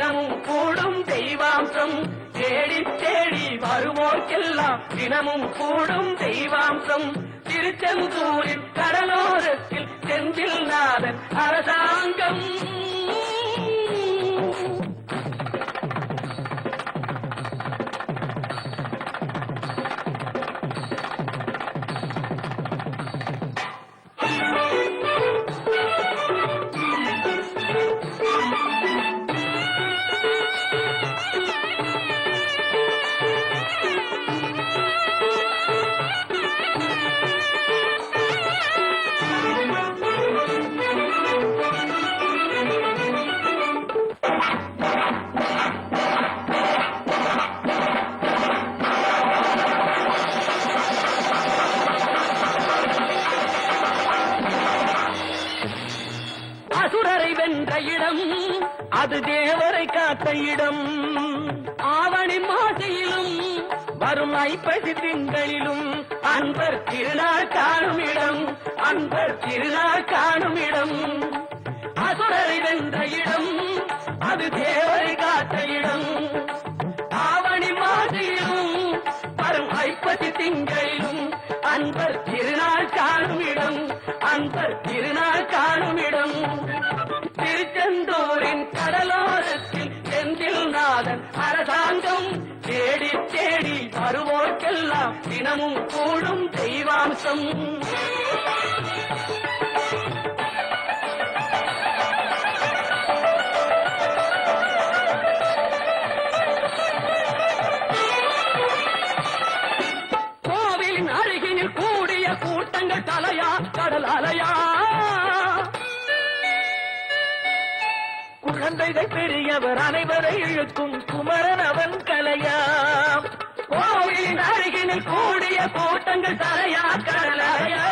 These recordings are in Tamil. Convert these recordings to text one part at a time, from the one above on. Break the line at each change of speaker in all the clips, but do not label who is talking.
தினமும் கூடும் தெய்வாம்சம் தேடி தேடி வருவோர்க்கெல்லாம் தினமும் கூடும் தெய்வாம்சம் திருச்செந்தூரின் கடலோரத்தில் செந்தில் நாதன் அரசாங்கம் அசுரரை வென்ற இடம் அது தேவரை காத்த இடம் ஆவணி மாசையிலும் வரும் ஐப்பசி திங்களிலும் அன்பர் திருநாள் காணும் இடம் அன்பர் திருநாள் காணும் இடம் அசுரரை வென்ற இடம் அது தேவரை காத்த இடம் ஆவணி மாசையிலும் வரும் ஐப்பசி திங்களிலும் அன்பர் திருநாள் காணும் இடம் அன்பர் திருநாள் காணும் இடம் திருச்செந்தூரின் கடலோரத்தில் செந்தில் நாதன் அரசாங்கம் தேடி தேடி வருவோர்க்கெல்லாம் தினமும் கூடும் தெய்வாம்சம் கோவிலின் அருகினில் கூடிய கூட்டங்கள் தலையா கடல் அலையா குழந்தைகள் பெரியவர் அனைவரை இழுக்கும் குமரன் அவன் கலையாம் கோவிலின் அருகினில் கூடிய கூட்டங்கள் தலையா கடலையா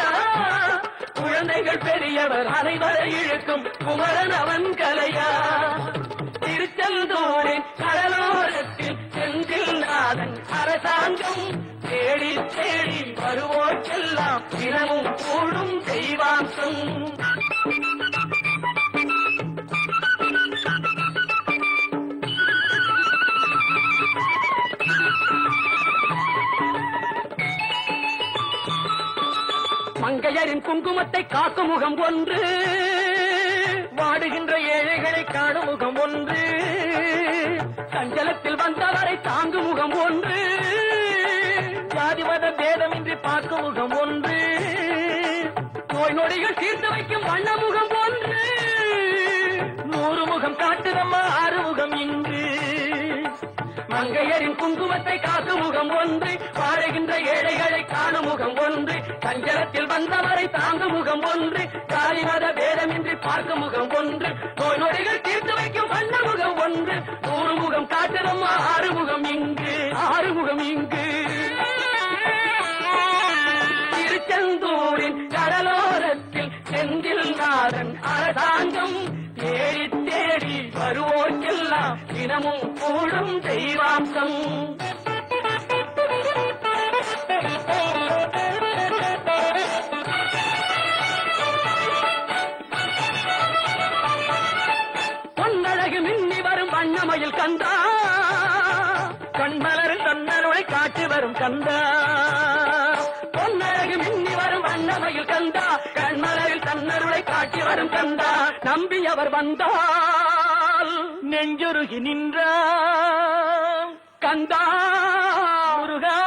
குழந்தைகள் பெரியவர் அனைவரை இழுக்கும் குமரன் அவன் கலையா திருச்செந்தூரின் கடலோரத்தில் செந்தில் நாதன் அரசாங்கம் தேடி தேடி வருவோர்க்கெல்லாம் தினமும் கூடும் தெய்வாம்சம் மங்கையரின் குங்குமத்தை காக்கும் முகம் ஒன்று வாடுகின்ற ஏழைகளை காணும் முகம் ஒன்று சஞ்சலத்தில் வந்தவரை தாங்கும் முகம் ஒன்று ஜாதிமத பேதமின்றி பார்க்கும் முகம் ஒன்று நோய் நொடிகள் தீர்த்து வைக்கும் வண்ண முகம் ஒன்று 100 முகம் காட்டுதம்மா 6 முகம் இங்கு மங்கையரின் குங்குமத்தை காக்கும் முகம் ஒன்று வாழுகின்ற ஏழைகளை காணும் முகம் ஒன்று சஞ்சலத்தில் வந்தவரை தாங்கும் முகம் ஒன்று ஜாதிமத பேதமின்றி பார்க்கும் முகம் ஒன்று நோய் நொடிகள் தீர்த்து வைக்கும் வண்ண முகம் ஒன்று 100 முகம் காட்டுதம்மா 6 முகம் இங்கு 6 முகம் இங்கு திருச்செந்தூரின் கடலோரத்தில் செந்தில் நாதன் அரசாங்கம் தேடி தேடி வருவோர்க்கெல்லாம் தினமும் கூடும் தெய்வாம்சம் பொன்னழகு மின்னி வரும் வண்ணமயில் கந்தா கண்மலரில் தன்னருளை காட்டி வரும் கந்தா பொன்னழகு மின்னி வரும் வண்ணமயில் கந்தா கண்மலரில் தன்னருளை காட்டி வரும் கந்தா நம்பி அவர் வந்தால் நெஞ்சுருகி நின்றார் கந்தா முருகா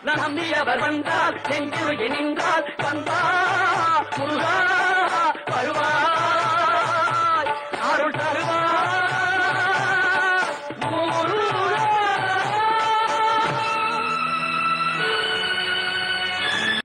நம்பி அவர் வந்தால் நெஞ்சுருகி நின்றால் கந்தா முருகா